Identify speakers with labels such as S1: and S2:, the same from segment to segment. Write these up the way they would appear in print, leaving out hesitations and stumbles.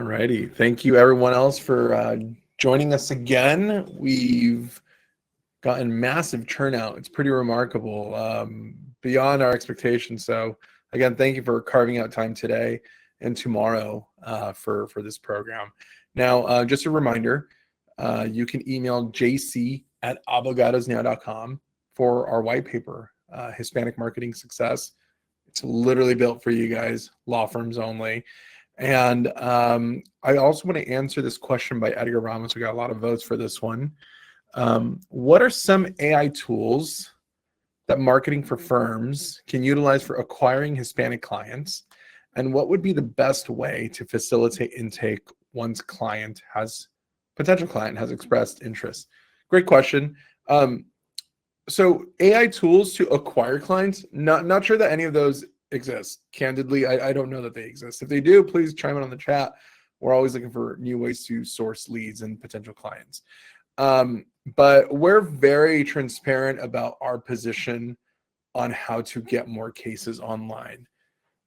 S1: Alrighty. Thank you, everyone else, for joining us again. We've gotten massive turnout. It's pretty remarkable, beyond our expectations. So, again, thank you for carving out time today and tomorrow for this program. Now, just a reminder, you can email jc@abogadosnow.com for our white paper, Hispanic Marketing Success. It's literally built for you guys, law firms only. And I also want to answer this question by Edgar Ramos. We got a lot of votes for this one. What are some AI tools that marketing for firms can utilize for acquiring Hispanic clients? And what would be the best way to facilitate intake once potential client has expressed interest? Great question. So AI tools to acquire clients, not sure that any of those exist. Candidly, I don't know that they exist. If they do, please chime in on the chat. We're always looking for new ways to source leads and potential clients. But we're very transparent about our position on how to get more cases online.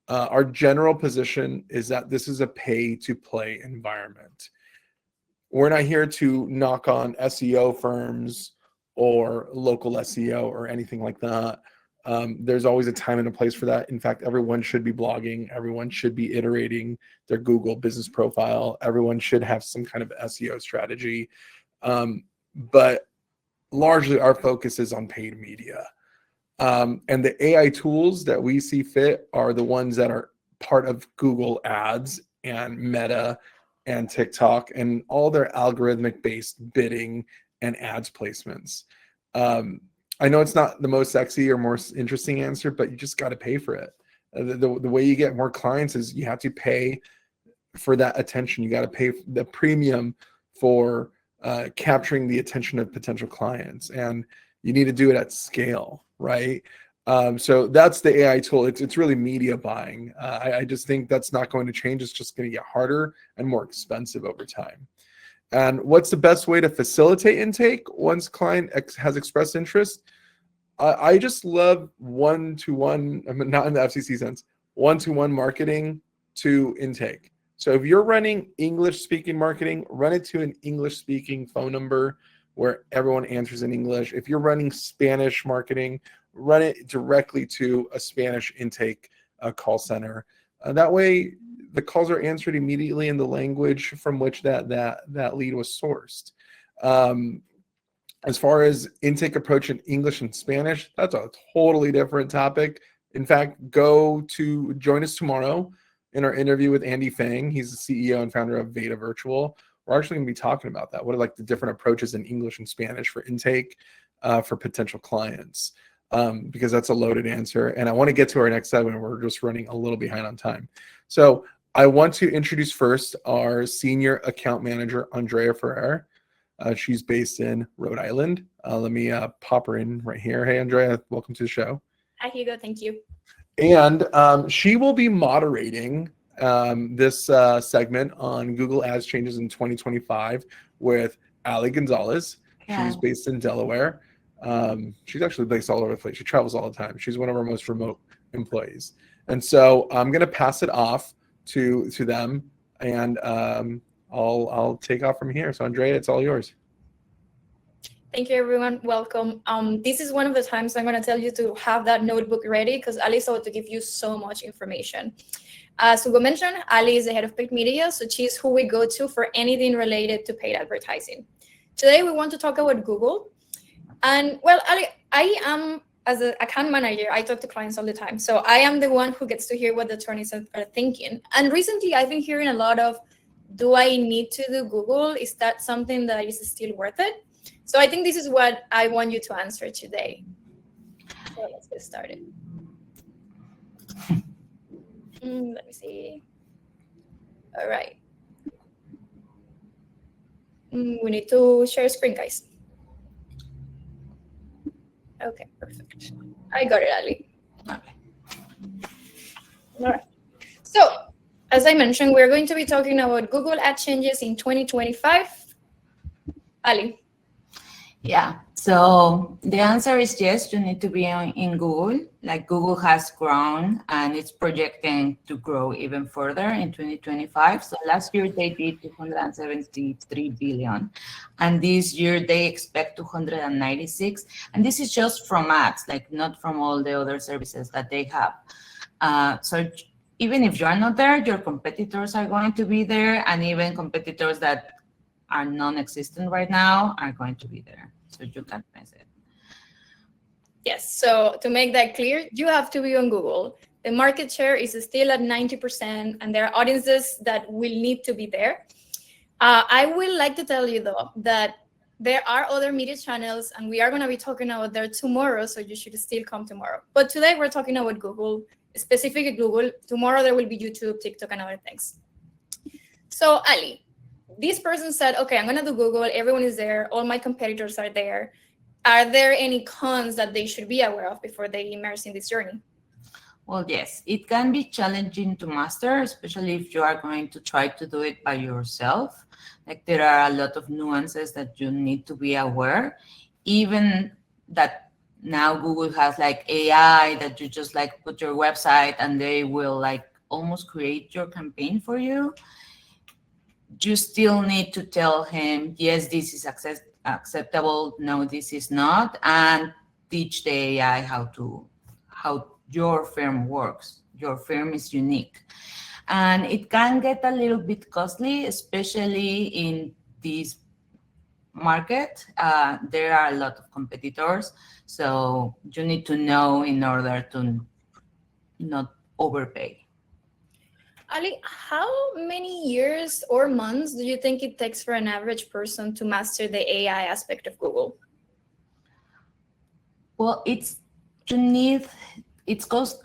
S1: Our general position is that this is a pay-to-play environment. We're not here to knock on SEO firms or local SEO or anything like that. There's always a time and a place for that. In fact, everyone should be blogging. Everyone should be iterating their Google business profile. Everyone should have some kind of SEO strategy. But largely our focus is on paid media. And the AI tools that we see fit are the ones that are part of Google Ads and Meta and TikTok and all their algorithmic based bidding and ads placements. I know it's not the most sexy or most interesting answer, but you just got to pay for it. The way you get more clients is you have to pay for that attention. You got to pay the premium for capturing the attention of potential clients, and you need to do it at scale, right? So that's the AI tool. It's really media buying. I just think that's not going to change. It's just going to get harder and more expensive over time. And what's the best way to facilitate intake once client has expressed interest? I just love one-to-one, I mean, not in the FCC sense, one-to-one marketing to intake. So if you're running English-speaking marketing, run it to an English-speaking phone number where everyone answers in English. If you're running Spanish marketing, run it directly to a Spanish intake call center. That way, the calls are answered immediately in the language from which that lead was sourced. As far as intake approach in English and Spanish, that's a totally different topic. In fact, join us tomorrow in our interview with Andy Fang. He's the CEO and founder of Veda Virtual. We're actually going to be talking about that. What are like the different approaches in English and Spanish for intake for potential clients? Because that's a loaded answer. And I want to get to our next segment. We're just running a little behind on time. So I want to introduce first our senior account manager, Andrea Ferrer. She's based in Rhode Island. Let me pop her in right here. Hey, Andrea, welcome to the show.
S2: Hi, Hugo. Thank you.
S1: And she will be moderating this segment on Google Ads changes in 2025 with Ali Gonzalez.
S3: Yeah.
S1: She's based in Delaware. She's actually based all over the place. She travels all the time. She's one of our most remote employees. And so I'm going to pass it off to them, and I'll take off from here. So Andrea, it's all yours.
S2: Thank you, everyone. Welcome. This is one of the times I'm going to tell you to have that notebook ready because Ali is about to give you so much information. As Hugo mentioned, Ali is the head of paid media, so she's who we go to for anything related to paid advertising. Today, we want to talk about Google. And well, Ali, I am, as an account manager, I talk to clients all the time. So I am the one who gets to hear what the attorneys are thinking. And recently, I've been hearing a lot of, do I need to do Google? Is that something that is still worth it? So I think this is what I want you to answer today. So let's get started. Let me see. All right. We need to share screen, guys. Okay, perfect. I got it, Ali.
S3: Okay.
S2: All right. So, as I mentioned, we're going to be talking about Google Ad changes in 2025. Ali.
S3: Yeah. So the answer is yes, you need to be in Google. Like Google has grown and it's projecting to grow even further in 2025. So last year they did 273 billion. And this year they expect 296. And this is just from ads, like not from all the other services that they have. So even if you're not there, your competitors are going to be there. And even competitors that are non-existent right now are going to be there. So you can't miss it.
S2: Yes, so to make that clear, you have to be on Google. The market share is still at 90%, and there are audiences that will need to be there. I would like to tell you, though, that there are other media channels, and we are going to be talking about there tomorrow, so you should still come tomorrow. But today we're talking about Google, specifically Google. Tomorrow there will be YouTube, TikTok, and other things. So, Ali, this person said, okay, I'm going to do Google. Everyone is there. All my competitors are there. Are there any cons that they should be aware of before they immerse in this journey?
S3: Well, yes, it can be challenging to master, especially if you are going to try to do it by yourself. Like there are a lot of nuances that you need to be aware. Even that now Google has like AI that you just like put your website and they will like almost create your campaign for you. You still need to tell him, yes, this is acceptable, no, this is not, and teach the AI how your firm works. Your firm is unique. And it can get a little bit costly, especially in this market. There are a lot of competitors, so you need to know in order to not overpay.
S2: Ali, how many years or months do you think it takes for an average person to master the AI aspect of Google?
S3: Well, it's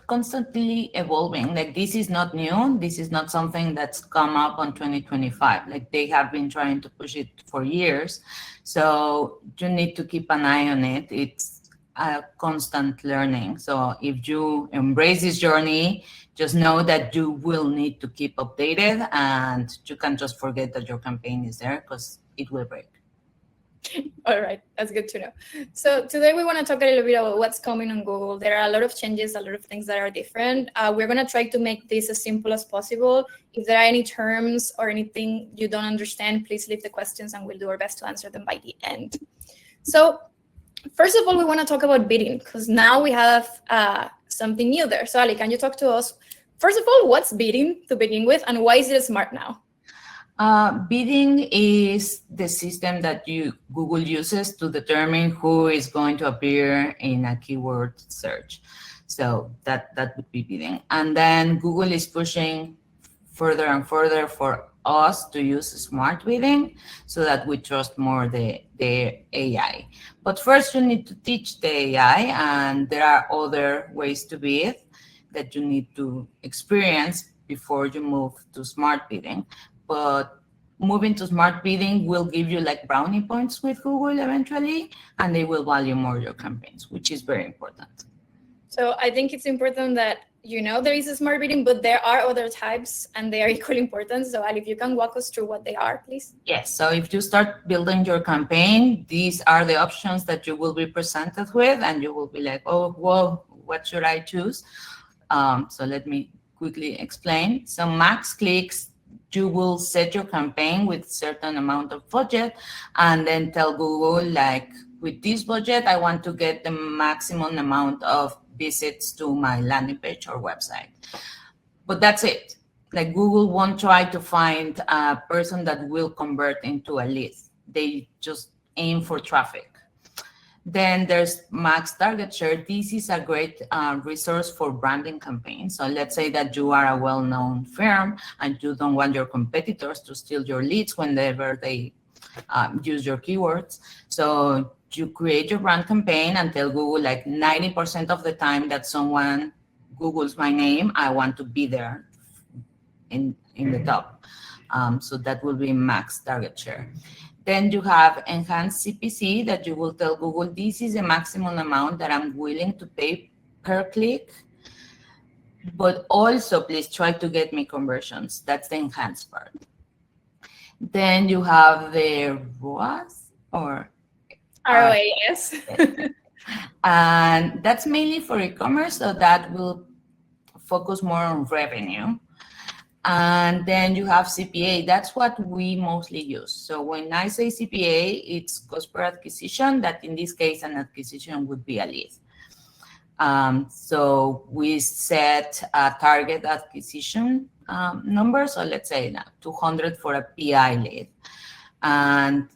S3: constantly evolving. Like this is not new. This is not something that's come up on 2025. Like they have been trying to push it for years. So you need to keep an eye on it. It's a constant learning. So if you embrace this journey, just know that you will need to keep updated and you can just forget that your campaign is there because it will break.
S2: All right, that's good to know. So today we want to talk a little bit about what's coming on Google. There are a lot of changes, a lot of things that are different. We're going to try to make this as simple as possible. If there are any terms or anything you don't understand, please leave the questions and we'll do our best to answer them by the end. So first of all, we want to talk about bidding because now we have something new there. So Ali, can you talk to us? First of all, what's bidding to begin with and why is it smart now?
S3: Bidding is the system that Google uses to determine who is going to appear in a keyword search. So that would be bidding. And then Google is pushing further and further for us to use smart bidding so that we trust more the AI. But first you need to teach the AI, and there are other ways to bid that you need to experience before you move to smart bidding. But moving to smart bidding will give you like brownie points with Google eventually, and they will value more your campaigns, which is very important.
S2: So I think it's important that you know there is a smart bidding, but there are other types and they are equally important. So Ali, if you can walk us through what they are, please.
S3: Yes, so if you start building your campaign, these are the options that you will be presented with, and you will be like, oh, whoa, what should I choose? So let me quickly explain. So max clicks, you will set your campaign with certain amount of budget and then tell Google, like, with this budget, I want to get the maximum amount of visits to my landing page or website. But that's it. Like Google won't try to find a person that will convert into a lead. They just aim for traffic. Then there's max target share. This is a great resource for branding campaigns. So let's say that you are a well-known firm and you don't want your competitors to steal your leads whenever they use your keywords. So you create your brand campaign and tell Google, like 90% of the time that someone Googles my name, I want to be there in the top. So that will be max target share. Then you have enhanced CPC that you will tell Google, this is the maximum amount that I'm willing to pay per click, but also please try to get me conversions. That's the enhanced part. Then you have the ROAS or
S2: ROA, yes.
S3: And that's mainly for e-commerce, so that will focus more on revenue. And then you have CPA. That's what we mostly use. So when I say CPA, it's cost per acquisition. That in this case, an acquisition would be a lead. So we set a target acquisition number. So let's say 200 for a PI lead. And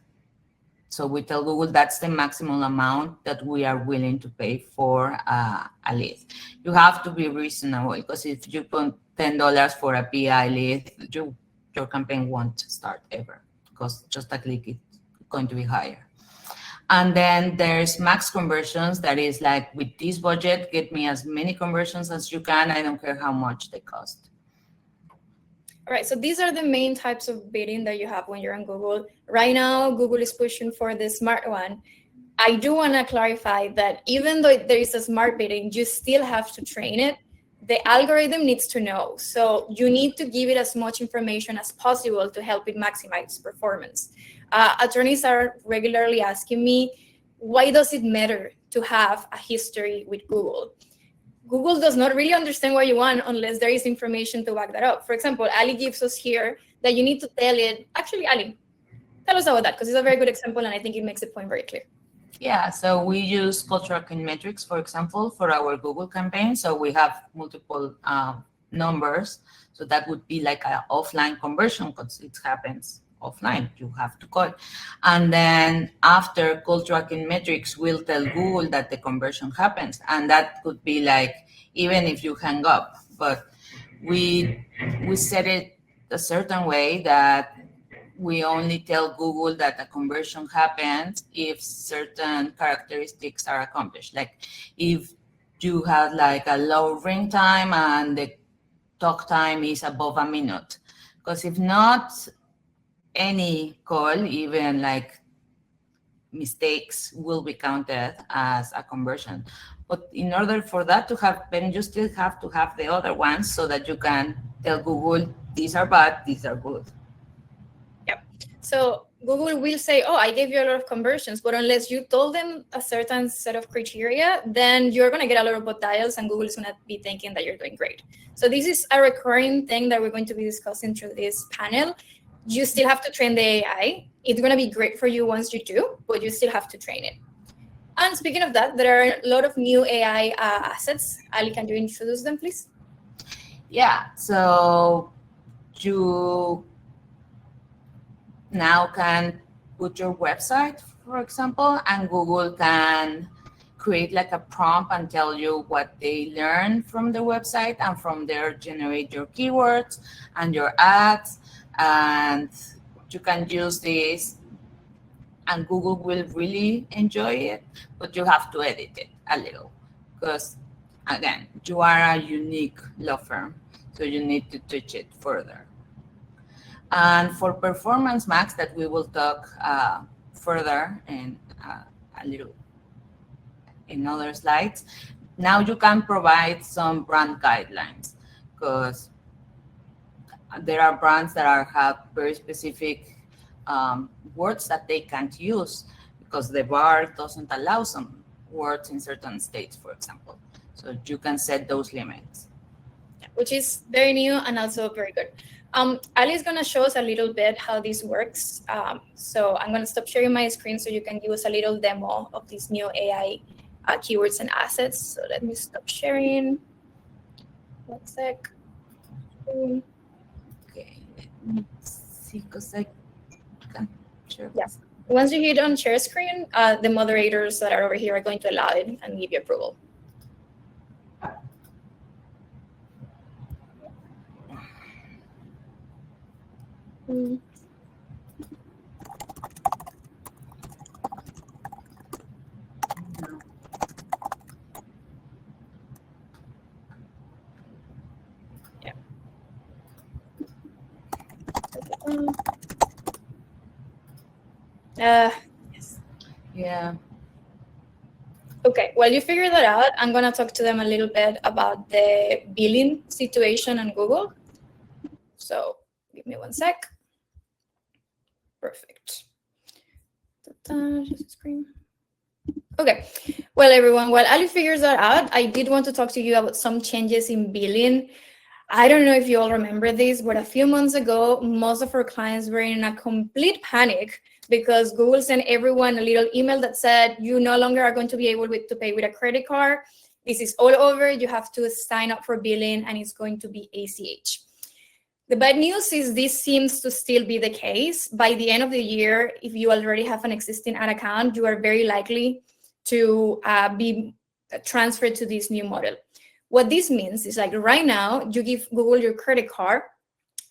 S3: so we tell Google that's the maximum amount that we are willing to pay for a lead. You have to be reasonable, because if you put $10 for a PI lead, your campaign won't start ever, because just a click is going to be higher. And then there's max conversions. That is like, with this budget, get me as many conversions as you can. I don't care how much they cost.
S2: All right, so these are the main types of bidding that you have when you're on Google. Right now, Google is pushing for the smart one. I do want to clarify that even though there is a smart bidding, you still have to train it. The algorithm needs to know. So you need to give it as much information as possible to help it maximize performance. Attorneys are regularly asking me, why does it matter to have a history with Google? Google does not really understand what you want unless there is information to back that up. For example, Ali gives us here that you need to tell it. Actually, Ali, tell us about that, because it's a very good example, and I think it makes the point very clear.
S3: Yeah, so we use call tracking metrics, for example, for our Google campaign. So we have multiple numbers. So that would be like an offline conversion, because it happens offline. You have to call. And then after call tracking metrics, we'll tell Google that the conversion happens. And that could be like, even if you hang up, but we set it a certain way that we only tell Google that a conversion happens if certain characteristics are accomplished. Like if you have like a low ring time and the talk time is above a minute. Because if not, any call, even like mistakes, will be counted as a conversion. But in order for that to happen, you still have to have the other ones so that you can tell Google, these are bad, these are good.
S2: Yep. So Google will say, oh, I gave you a lot of conversions, but unless you told them a certain set of criteria, then you're going to get a lot of bot dials, and Google is going to be thinking that you're doing great. So this is a recurring thing that we're going to be discussing through this panel. You still have to train the AI. It's going to be great for you once you do, but you still have to train it. And speaking of that, there are a lot of new AI assets. Ali, can you introduce them, please?
S3: Yeah, so you now can put your website, for example, and Google can create like a prompt and tell you what they learn from the website, and from there generate your keywords and your ads. And you can use this, and Google will really enjoy it, but you have to edit it a little, because again, you are a unique law firm, so you need to touch it further. And for Performance Max, that we will talk further in a little in other slides, now you can provide some brand guidelines, because there are brands that have very specific words that they can't use, because the bar doesn't allow some words in certain states, for example. So you can set those limits.
S2: Which is very new and also very good. Ali is going to show us a little bit how this works. So I'm going to stop sharing my screen so you can give us a little demo of these new AI keywords and assets. So let me stop sharing. 1 sec.
S3: Okay, let me see, because I can share.
S2: Yes. Once you hit on share screen, the moderators that are over here are going to allow it and give you approval. Yes.
S3: Yeah.
S2: Okay, while you figure that out, I'm going to talk to them a little bit about the billing situation on Google. So give me 1 sec. Perfect. Screen. Okay. Well, everyone, while Ali figures that out, I did want to talk to you about some changes in billing. I don't know if you all remember this, but a few months ago, most of our clients were in a complete panic because Google sent everyone a little email that said, you no longer are going to be able to pay with a credit card. This is all over. You have to sign up for billing, and it's going to be ACH. The bad news is this seems to still be the case. By the end of the year, if you already have an existing ad account, you are very likely to be transferred to this new model. What this means is, like, right now, you give Google your credit card,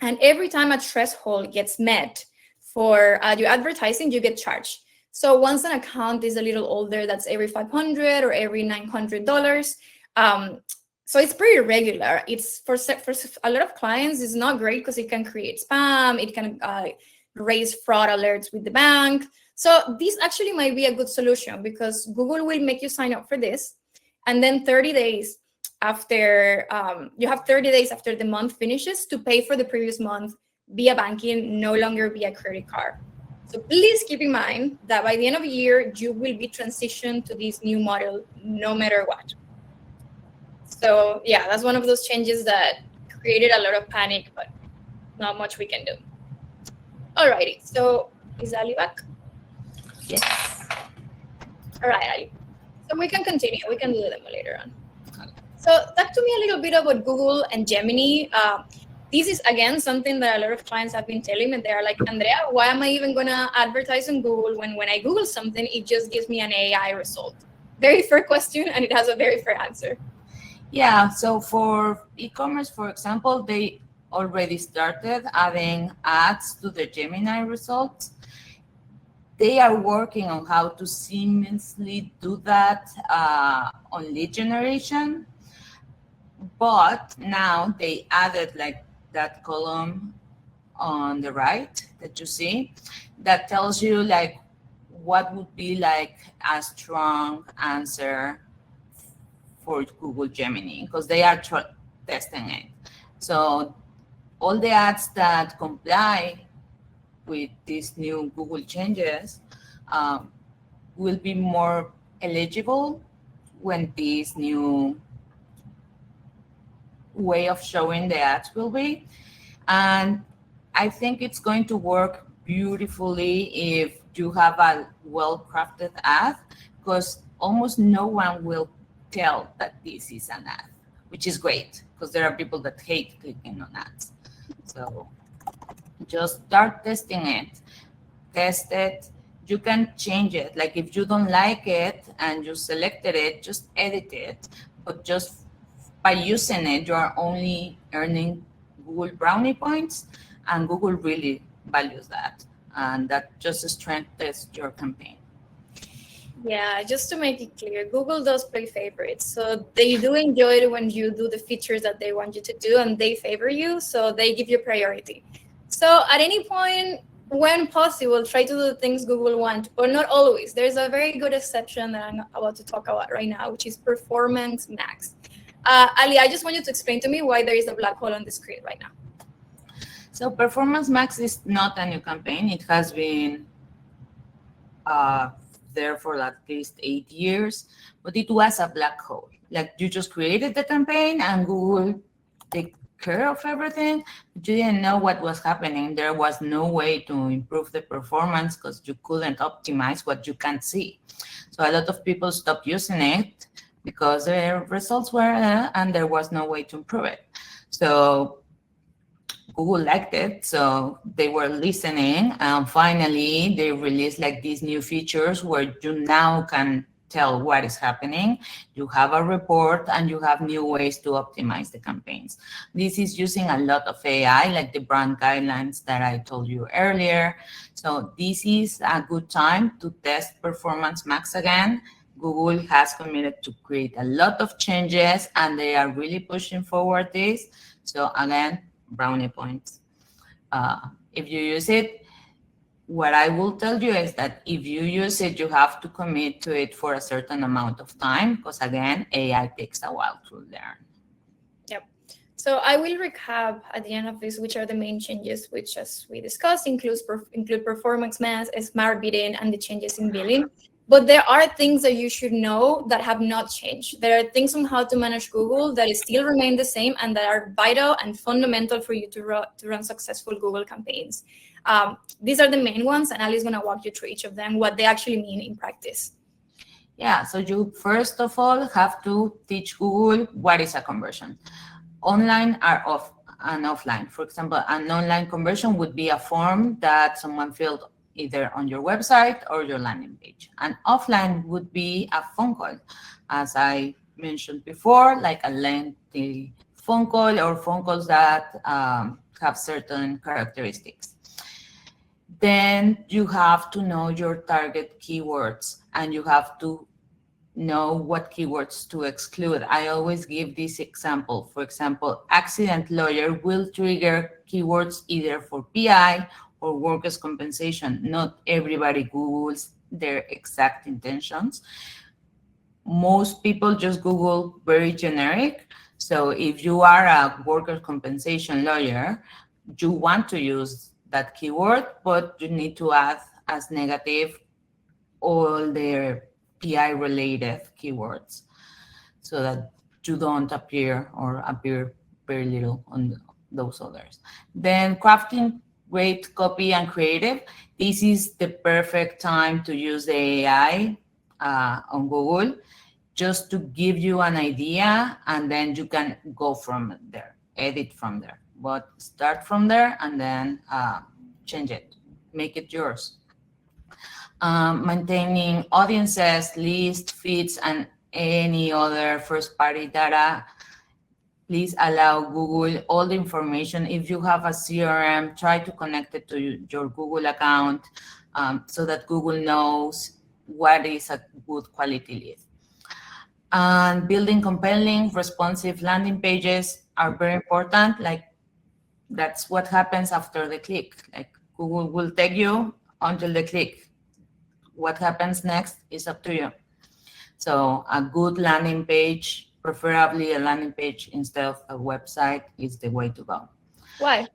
S2: and every time a threshold gets met for your advertising, you get charged. So once an account is a little older, that's every $500 or every $900. So it's pretty regular. It's for a lot of clients, it's not great because it can create spam. It can raise fraud alerts with the bank. So this actually might be a good solution because Google will make you sign up for this. And then 30 days after, you have 30 days after the month finishes to pay for the previous month via banking, no longer via credit card. So please keep in mind that by the end of the year, you will be transitioned to this new model no matter what. So yeah, that's one of those changes that created a lot of panic, but not much we can do. Alrighty, so is Ali back?
S3: Yes.
S2: All right, Ali. So we can continue. We can do the demo later on. So talk to me a little bit about Google and Gemini. This is, again, something that a lot of clients have been telling me. They're like, Andrea, why am I even going to advertise on Google when I Google something, it just gives me an AI result? Very fair question, and it has a very fair answer.
S3: Yeah, so for e-commerce, for example, they already started adding ads to the Gemini results. They are working on how to seamlessly do that on lead generation. But now they added like that column on the right that you see that tells you like what would be like a strong answer for Google Gemini, because they are testing it. So all the ads that comply with these new Google changes will be more eligible when this new way of showing the ads will be. And I think it's going to work beautifully if you have a well-crafted ad, because almost no one will tell that this is an ad, which is great because there are people that hate clicking on ads. So just start testing it, test it. You can change it. Like if you don't like it and you selected it, just edit it. But just by using it, you are only earning Google brownie points, and Google really values that. And that just strengthens your campaign.
S2: Yeah, just to make it clear, Google does play favorites. So they do enjoy it when you do the features that they want you to do, and they favor you, so they give you priority. So at any point, when possible, try to do the things Google want, but not always. There's a very good exception that I'm about to talk about right now, which is Performance Max. Ali, I just want you to explain to me why there is a black hole on the screen right now.
S3: So Performance Max is not a new campaign. It has been there for at least 8 years, but it was a black hole. Like you just created the campaign and Google take care of everything, but you didn't know what was happening. There was no way to improve the performance because you couldn't optimize what you can't see. So a lot of people stopped using it because their results were and there was no way to improve it. So Google liked it, so they were listening, and finally they released like these new features where you now can tell what is happening. You have a report and you have new ways to optimize the campaigns. This is using a lot of AI, like the brand guidelines that I told you earlier. So this is a good time to test Performance Max again. Google has committed to create a lot of changes and they are really pushing forward this. So again, brownie points. If you use it, what I will tell you is that if you use it, you have to commit to it for a certain amount of time, because again, AI takes a while to learn.
S2: Yep. So I will recap at the end of this, which are the main changes, which, as we discussed, include Performance Max, Smart Bidding, and the changes in billing. But there are things that you should know that have not changed. There are things on how to manage Google that is still remain the same and that are vital and fundamental for you to run successful Google campaigns. These are the main ones, and Ali is going to walk you through each of them, what they actually mean in practice.
S3: Yeah, so you first of all have to teach Google what is a conversion. Online or offline. For example, an online conversion would be a form that someone filled either on your website or your landing page. And offline would be a phone call, as I mentioned before, like a lengthy phone call or phone calls that have certain characteristics. Then you have to know your target keywords, and you have to know what keywords to exclude. I always give this example. For example, accident lawyer will trigger keywords either for PI or workers' compensation. Not everybody Googles their exact intentions. Most people just Google very generic. So if you are a workers' compensation lawyer, you want to use that keyword, but you need to add as negative all their PI-related keywords so that you don't appear or appear very little on those others. Then crafting great copy and creative. This is the perfect time to use the AI on Google just to give you an idea, and then you can go from there, edit from there. But start from there and then change it, make it yours. Maintaining audiences, lists, feeds, and any other first-party data. Please allow Google all the information. If you have a CRM, try to connect it to your Google account so that Google knows what is a good quality lead. And building compelling, responsive landing pages are very important. Like, that's what happens after the click. Like, Google will take you until the click. What happens next is up to you. So a good landing page, preferably a landing page instead of a website, is the way to go.
S2: Why?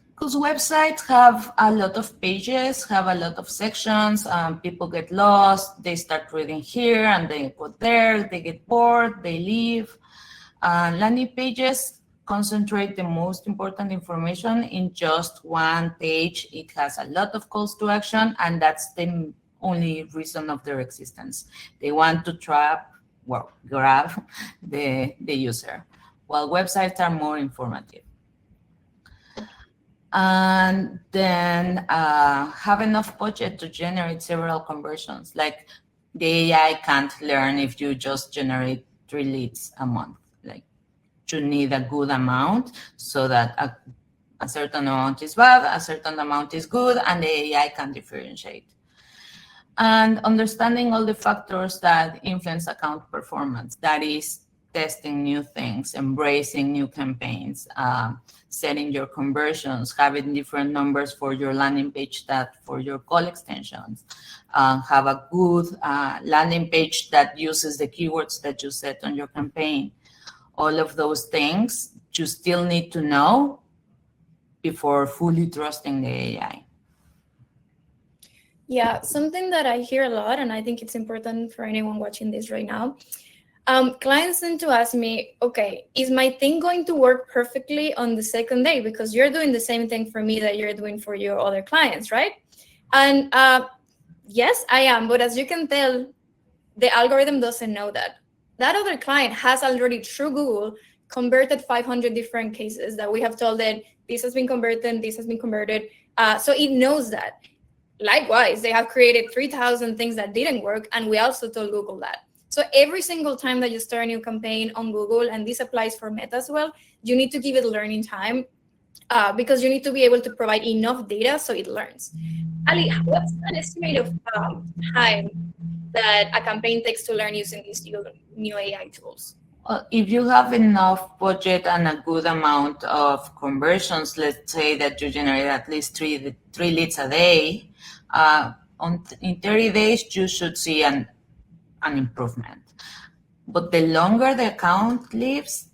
S3: Because websites have a lot of pages, have a lot of sections. People get lost. They start reading here and they go there. They get bored. They leave. Landing pages concentrate the most important information in just one page. It has a lot of calls to action, and that's the only reason of their existence. They want to grab the user, while websites are more informative. And then have enough budget to generate several conversions. Like, the AI can't learn if you just generate 3 leads a month. Like, you need a good amount so that a certain amount is bad, a certain amount is good, and the AI can differentiate. And understanding all the factors that influence account performance. That is testing new things, embracing new campaigns, setting your conversions, having different numbers for your landing page that for your call extensions, have a good landing page that uses the keywords that you set on your campaign. All of those things you still need to know before fully trusting the AI.
S2: Yeah, something that I hear a lot, and I think it's important for anyone watching this right now. Clients tend to ask me, okay, is my thing going to work perfectly on the second day? Because you're doing the same thing for me that you're doing for your other clients, right? And yes, I am. But as you can tell, the algorithm doesn't know that. That other client has already, through Google, converted 500 different cases that we have told it, this has been converted, this has been converted. So it knows that. Likewise, they have created 3,000 things that didn't work, and we also told Google that. So every single time that you start a new campaign on Google, and this applies for Meta as well, you need to give it learning time because you need to be able to provide enough data so it learns. Ali, what's an estimate of time that a campaign takes to learn using these new AI tools?
S3: Well, if you have enough budget and a good amount of conversions, let's say that you generate at least three leads a day, in 30 days, you should see an improvement. But the longer the account lives,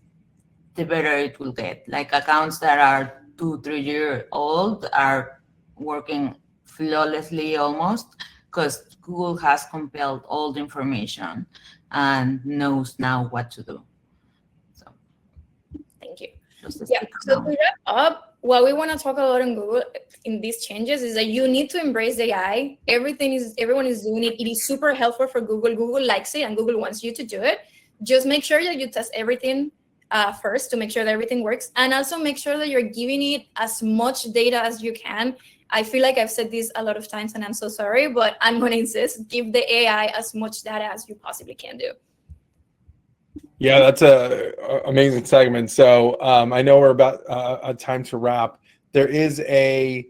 S3: the better it will get. Like, accounts that are 2-3 years old are working flawlessly almost. because Google has compiled all the information and knows now what to do. So
S2: Thank you.
S3: just a
S2: Yeah,
S3: sticker
S2: so
S3: now.
S2: to wrap up, what we want to talk about in Google in these changes is that you need to embrace AI. Everyone is doing it. It is super helpful for Google. Google likes it and Google wants you to do it. Just make sure that you test everything first to make sure that everything works, and also make sure that you're giving it as much data as you can. I feel like I've said this a lot of times and I'm so sorry, but I'm going to insist, give the AI as much data as you possibly can do.
S1: Yeah, that's a amazing segment. So I know we're about a time to wrap. There is a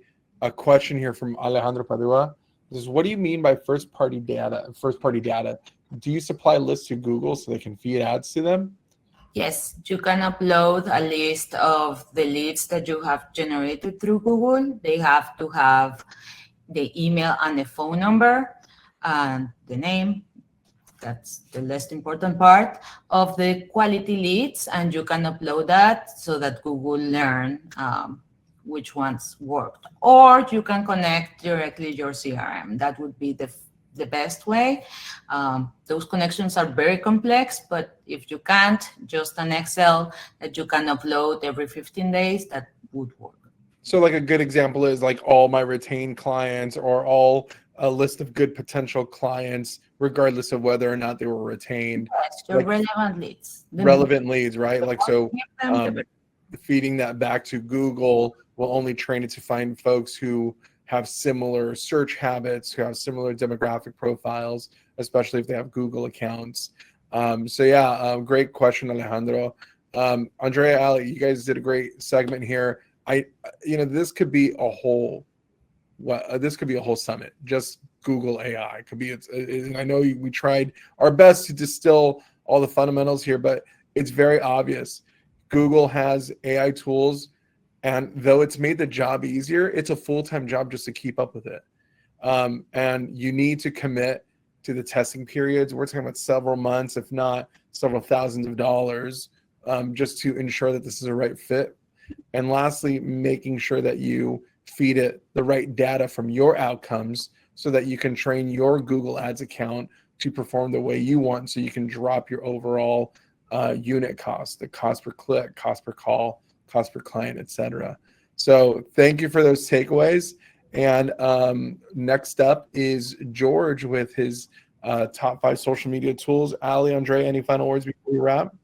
S1: question here from Alejandro Padua. This is, what do you mean by first party data? Do you supply lists to Google so they can feed ads to them?
S3: Yes, you can upload a list of the leads that you have generated through Google. They have to have the email and the phone number and the name. That's the least important part of the quality leads, and you can upload that so that Google learn which ones worked. Or you can connect directly your CRM. That would be the best way. Those connections are very complex, but if you can't, just an Excel that you can upload every 15 days, that would work.
S1: So like a good example is like all my retained clients, or all a list of good potential clients, regardless of whether or not they were retained.
S3: Yes, your
S1: like
S3: relevant leads.
S1: relevant leads, right? Like, so
S3: Them,
S1: feeding that back to Google will only train it to find folks who have similar search habits, who have similar demographic profiles, especially if they have Google accounts. So yeah, great question, Alejandro. Andrea, Ali, you guys did a great segment here. This could be a whole summit, just Google AI. It could be, I know we tried our best to distill all the fundamentals here, but it's very obvious. Google has AI tools, and though it's made the job easier, it's a full-time job just to keep up with it. And you need to commit to the testing periods. We're talking about several months, if not several thousands of dollars, just to ensure that this is a right fit. And lastly, making sure that you feed it the right data from your outcomes so that you can train your Google Ads account to perform the way you want, so you can drop your overall unit cost, the cost per click, cost per call, cost per client, etc. So thank you for those takeaways. And next up is George with his top 5 social media tools. Ali, Andrea, any final words before we wrap?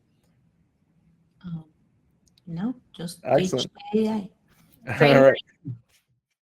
S3: No, just
S1: Excellent.
S3: teach AI.
S1: All right.